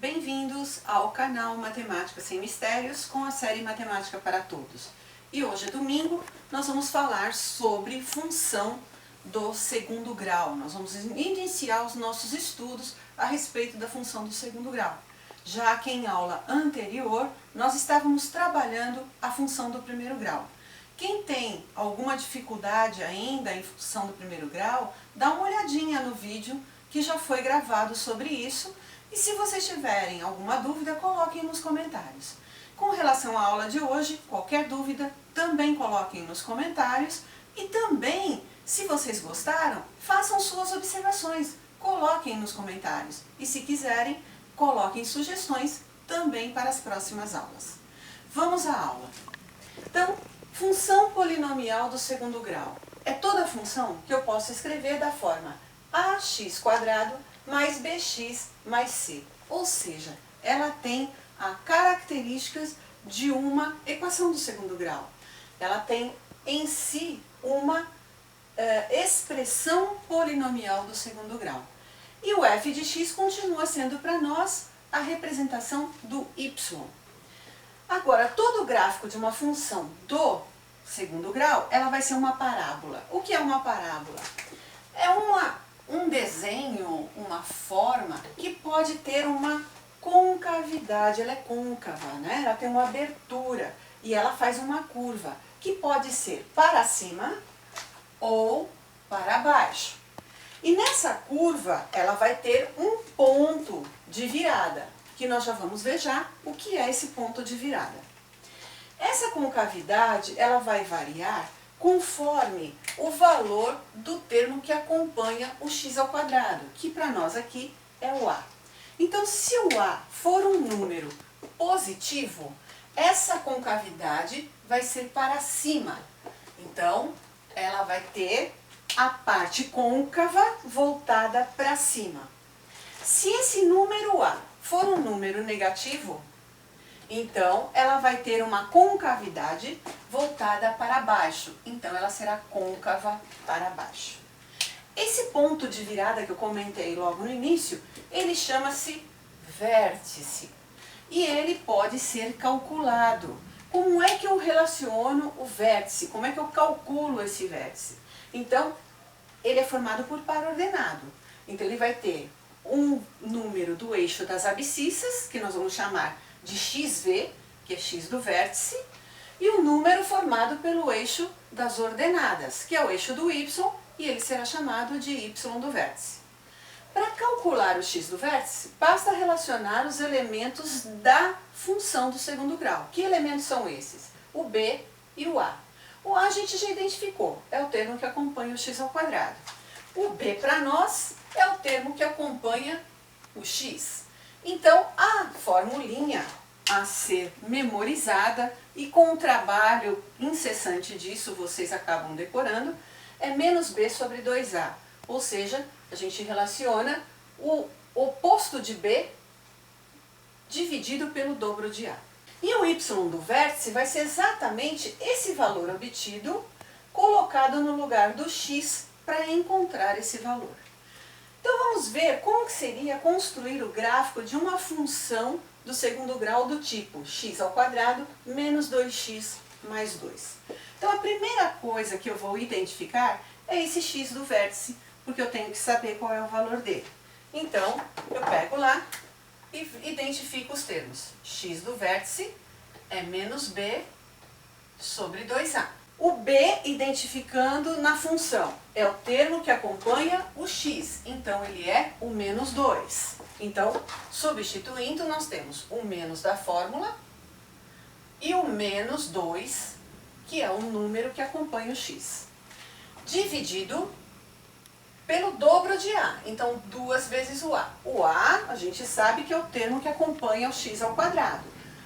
Bem-vindos ao canal Matemática Sem Mistérios com a série Matemática para Todos. E hoje é domingo, nós vamos falar sobre função do segundo grau. Nós vamos iniciar os nossos estudos a respeito da função do segundo grau. Já que em aula anterior, nós estávamos trabalhando a função do primeiro grau. Quem tem alguma dificuldade ainda em função do primeiro grau, dá uma olhadinha no vídeo que já foi gravado sobre isso. E se vocês tiverem alguma dúvida, coloquem nos comentários. Com relação à aula de hoje, qualquer dúvida, também coloquem nos comentários. E também, se vocês gostaram, façam suas observações, coloquem nos comentários. E se quiserem, coloquem sugestões também para as próximas aulas. Vamos à aula. Então, função polinomial do segundo grau. É toda função que eu posso escrever da forma ax² mais bx mais c. Ou seja, ela tem as características de uma equação do segundo grau. Ela tem em si uma expressão polinomial do segundo grau. E o f de x continua sendo para nós a representação do y. Agora, todo gráfico de uma função do segundo grau, ela vai ser uma parábola. O que é uma parábola? É um desenho, uma forma que pode ter uma concavidade, ela é côncava, né? Ela tem uma abertura e ela faz uma curva, que pode ser para cima ou para baixo. E nessa curva, ela vai ter um ponto de virada, que nós já vamos ver já o que é esse ponto de virada. Essa concavidade, ela vai variar conforme o valor do termo que acompanha o x², que para nós aqui é o a. Então, se o a for um número positivo, essa concavidade vai ser para cima. Então, ela vai ter a parte côncava voltada para cima. Se esse número a for um número negativo, então ela vai ter uma concavidade voltada para baixo. Então ela será côncava para baixo. Esse ponto de virada que eu comentei logo no início, ele chama-se vértice. E ele pode ser calculado. Como é que eu relaciono o vértice? Como é que eu calculo esse vértice? Então, ele é formado por par ordenado. Então ele vai ter um número do eixo das abscissas, que nós vamos chamar de xv, que é x do vértice, e um número formado pelo eixo das ordenadas, que é o eixo do y, e ele será chamado de y do vértice. Para calcular o x do vértice, basta relacionar os elementos da função do segundo grau. Que elementos são esses? O b e o a. O a a gente já identificou, é o termo que acompanha o x². O b para nós é o termo que acompanha o x. Então, a formulinha a ser memorizada, e com o trabalho incessante disso, vocês acabam decorando, é menos b sobre 2a. Ou seja, a gente relaciona o oposto de b dividido pelo dobro de a. E o y do vértice vai ser exatamente esse valor obtido, colocado no lugar do x para encontrar esse valor. Então vamos ver como que seria construir o gráfico de uma função do segundo grau do tipo x² menos 2x mais 2. Então a primeira coisa que eu vou identificar é esse x do vértice, porque eu tenho que saber qual é o valor dele. Então eu pego lá e identifico os termos. X do vértice é menos b sobre 2a. O b, identificando na função, é o termo que acompanha o x, então ele é o menos 2. Então, substituindo, nós temos o menos da fórmula e o menos 2, que é o número que acompanha o x, dividido pelo dobro de a, então 2 vezes o a. O a gente sabe que é o termo que acompanha o x².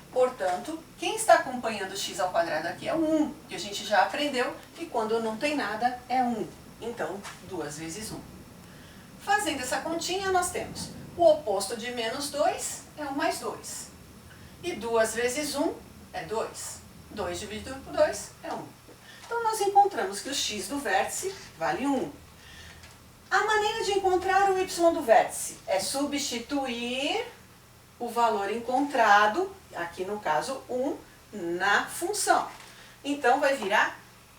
Portanto, quem está acompanhando o x² aqui é o 1, que a gente já aprendeu que quando não tem nada é 1. Então, 2 vezes 1. Fazendo essa continha, nós temos o oposto de menos 2 é 1 mais 2. E 2 vezes 1 é 2. 2 dividido por 2 é 1. Então, nós encontramos que o x do vértice vale 1. A maneira de encontrar o y do vértice é substituir o valor encontrado, aqui no caso 1, na função. Então vai virar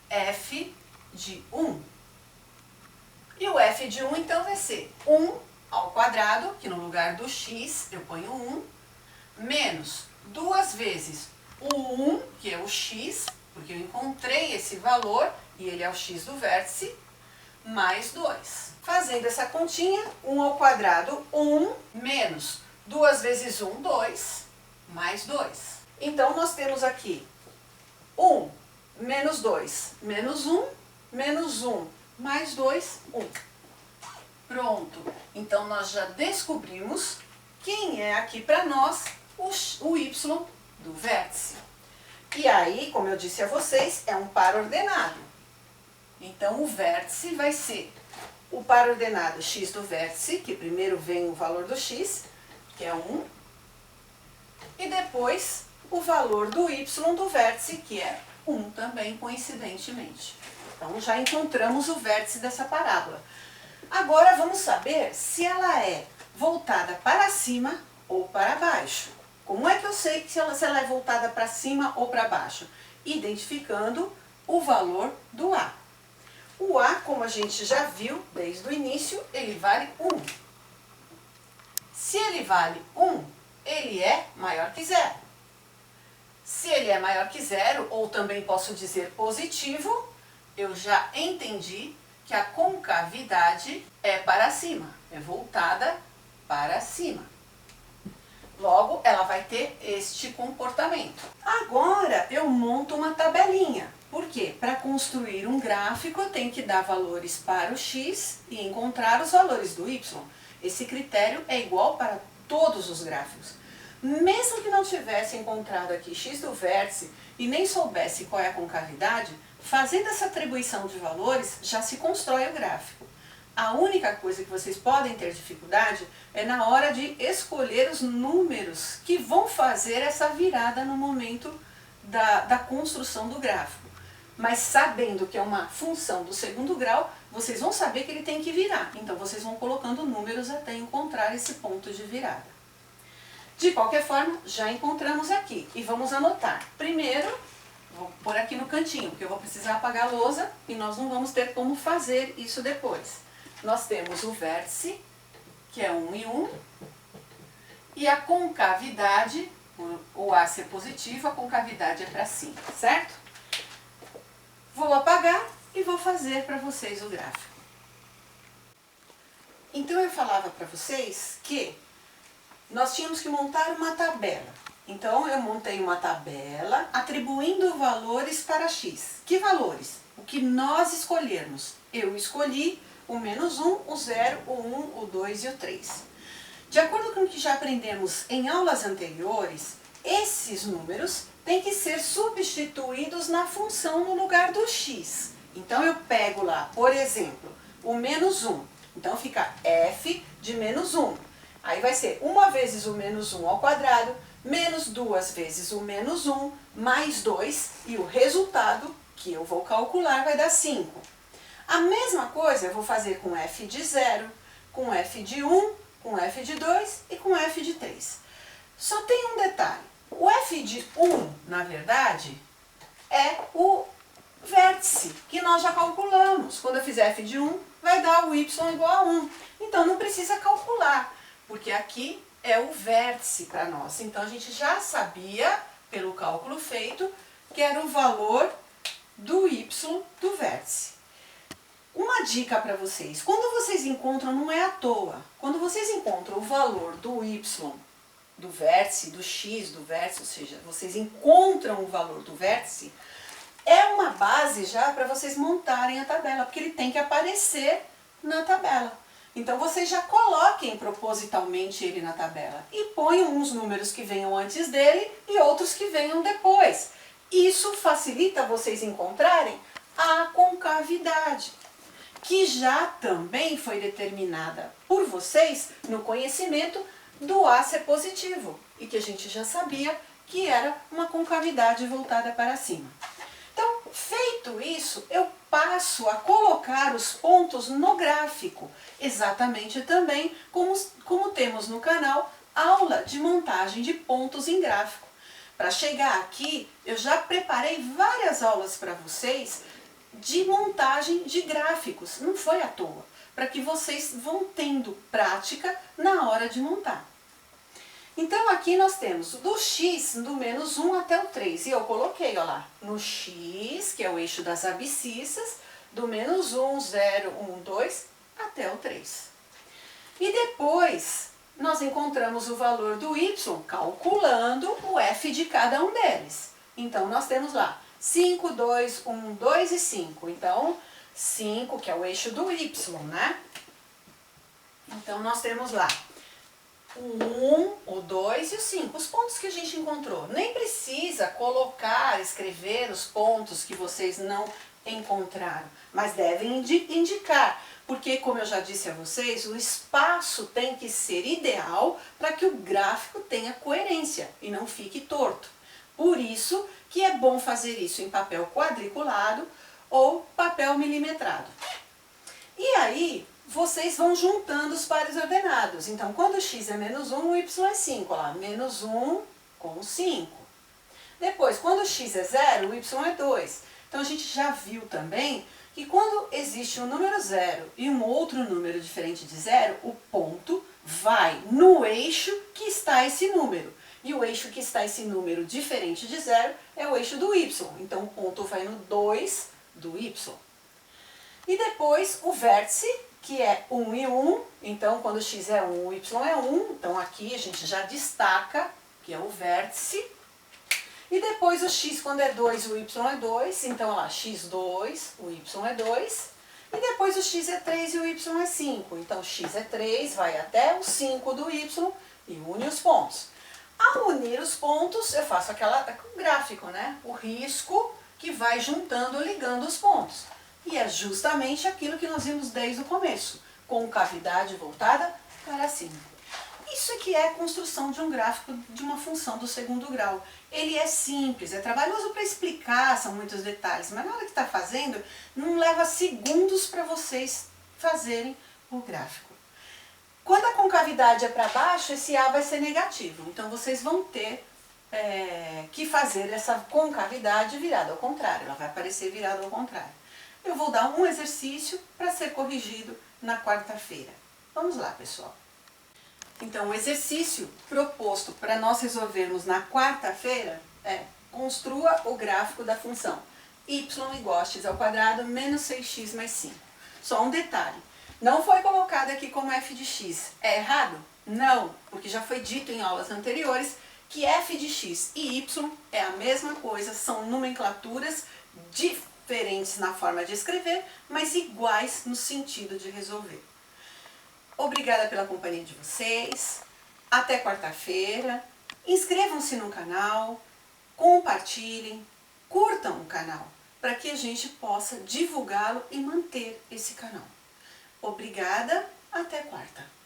f de 1. E o f de 1 então vai ser 1 ao quadrado, que no lugar do x eu ponho 1, menos 2 vezes o 1, que é o x, porque eu encontrei esse valor, e ele é o x do vértice, mais 2. Fazendo essa continha, 1 ao quadrado, 1, menos 2 vezes 1, 2, mais 2. Então, nós temos aqui 1, menos 2, menos 1, menos 1, mais 2, 1. Pronto. Então, nós já descobrimos quem é aqui para nós o y do vértice. E aí, como eu disse a vocês, é um par ordenado. Então, o vértice vai ser o par ordenado x do vértice, que primeiro vem o valor do x, que é 1, e depois o valor do y do vértice, que é 1 também, coincidentemente. Então, já encontramos o vértice dessa parábola. Agora, vamos saber se ela é voltada para cima ou para baixo. Como é que eu sei se ela é voltada para cima ou para baixo? Identificando o valor do A. O A, como a gente já viu desde o início, ele vale 1. Se ele vale 1, ele é maior que 0. Se ele é maior que 0, ou também posso dizer positivo, eu já entendi que a concavidade é para cima, é voltada para cima. Logo, ela vai ter este comportamento. Agora, eu monto uma tabelinha. Por quê? Para construir um gráfico, eu tenho que dar valores para o x e encontrar os valores do y. Esse critério é igual para todos os gráficos. Mesmo que não tivesse encontrado aqui x do vértice e nem soubesse qual é a concavidade, fazendo essa atribuição de valores, já se constrói o gráfico. A única coisa que vocês podem ter dificuldade é na hora de escolher os números que vão fazer essa virada no momento da construção do gráfico. Mas sabendo que é uma função do segundo grau, vocês vão saber que ele tem que virar. Então, vocês vão colocando números até encontrar esse ponto de virada. De qualquer forma, já encontramos aqui. E vamos anotar. Primeiro, vou pôr aqui no cantinho, porque eu vou precisar apagar a lousa e nós não vamos ter como fazer isso depois. Nós temos o vértice, que é 1 e 1, e a concavidade, o A ser positivo, a concavidade é para cima, certo? Vou apagar e vou fazer para vocês o gráfico. Então, eu falava para vocês que nós tínhamos que montar uma tabela. Então, eu montei uma tabela atribuindo valores para x. Que valores? O que nós escolhermos. Eu escolhi o menos 1, o 0, o 1, o 2 e o 3. De acordo com o que já aprendemos em aulas anteriores, esses números têm que ser substituídos na função no lugar do x. Então, eu pego lá, por exemplo, o menos 1. Então, fica f de menos 1. Aí vai ser 1 vezes o menos 1 ao quadrado, menos 2 vezes o menos 1, mais 2, e o resultado que eu vou calcular vai dar 5. A mesma coisa eu vou fazer com f de 0, com f de 1, com f de 2 e com f de 3. Só tem um detalhe. O f de 1, na verdade, é o vértice que nós já calculamos. Quando eu fizer f de 1, vai dar o y igual a 1. Então, não precisa calcular, porque aqui é o vértice para nós. Então, a gente já sabia, pelo cálculo feito, que era o valor do y do vértice. Uma dica para vocês, quando vocês encontram, não é à toa, quando vocês encontram o valor do y do vértice, do x do vértice, ou seja, vocês encontram o valor do vértice, é uma base já para vocês montarem a tabela, porque ele tem que aparecer na tabela. Então, vocês já coloquem propositalmente ele na tabela e ponham uns números que venham antes dele e outros que venham depois. Isso facilita vocês encontrarem a concavidade, que já também foi determinada por vocês no conhecimento do A ser positivo, e que a gente já sabia que era uma concavidade voltada para cima. Então, feito isso, eu passo a colocar os pontos no gráfico, exatamente também como temos no canal aula de montagem de pontos em gráfico. Para chegar aqui, eu já preparei várias aulas para vocês de montagem de gráficos, não foi à toa, para que vocês vão tendo prática na hora de montar. Então aqui nós temos do x, do menos 1 até o 3, e eu coloquei, ó lá, no x, que é o eixo das abscissas, do menos 1, 0, 1, 2, até o 3. E depois nós encontramos o valor do y calculando o f de cada um deles. Então nós temos lá 5, 2, 1, 2 e 5. Então 5, que é o eixo do y, né? Então nós temos lá o 1, o 2 e o 5, os pontos que a gente encontrou. Nem precisa colocar, escrever os pontos que vocês não encontraram, mas devem indicar, porque como eu já disse a vocês, o espaço tem que ser ideal para que o gráfico tenha coerência e não fique torto. Por isso que é bom fazer isso em papel quadriculado ou papel milimetrado. E aí, vocês vão juntando os pares ordenados. Então, quando o x é menos 1, o y é 5. Olha lá, menos 1 com 5. Depois, quando o x é 0, o y é 2. Então, a gente já viu também que quando existe um número 0 e um outro número diferente de 0, o ponto vai no eixo que está esse número. E o eixo que está esse número diferente de 0 é o eixo do y. Então, o ponto vai no 2 do y. E depois, o vértice, que é 1 e 1, então quando x é 1, o y é 1, então aqui a gente já destaca que é o vértice. E depois o x quando é 2, o y é 2, então lá, x2, o y é 2. E depois o x é 3 e o y é 5, então x é 3, vai até o 5 do y e une os pontos. Ao unir os pontos, eu faço o gráfico, né? O risco que vai juntando, ligando os pontos. E é justamente aquilo que nós vimos desde o começo, com cavidade voltada para cima. Isso aqui é a construção de um gráfico de uma função do segundo grau. Ele é simples, é trabalhoso para explicar, são muitos detalhes, mas na hora que está fazendo, não leva segundos para vocês fazerem o gráfico. Quando a concavidade é para baixo, esse A vai ser negativo, então vocês vão ter que fazer essa concavidade virada ao contrário, ela vai aparecer virada ao contrário. Eu vou dar um exercício para ser corrigido na quarta-feira. Vamos lá, pessoal. Então, o exercício proposto para nós resolvermos na quarta-feira é: construa o gráfico da função y igual a x ao quadrado menos 6x mais 5. Só um detalhe, não foi colocado aqui como f de x. É errado? Não, porque já foi dito em aulas anteriores que f de x e y é a mesma coisa, são nomenclaturas diferentes na forma de escrever, mas iguais no sentido de resolver. Obrigada pela companhia de vocês, até quarta-feira, inscrevam-se no canal, compartilhem, curtam o canal, para que a gente possa divulgá-lo e manter esse canal. Obrigada, até quarta.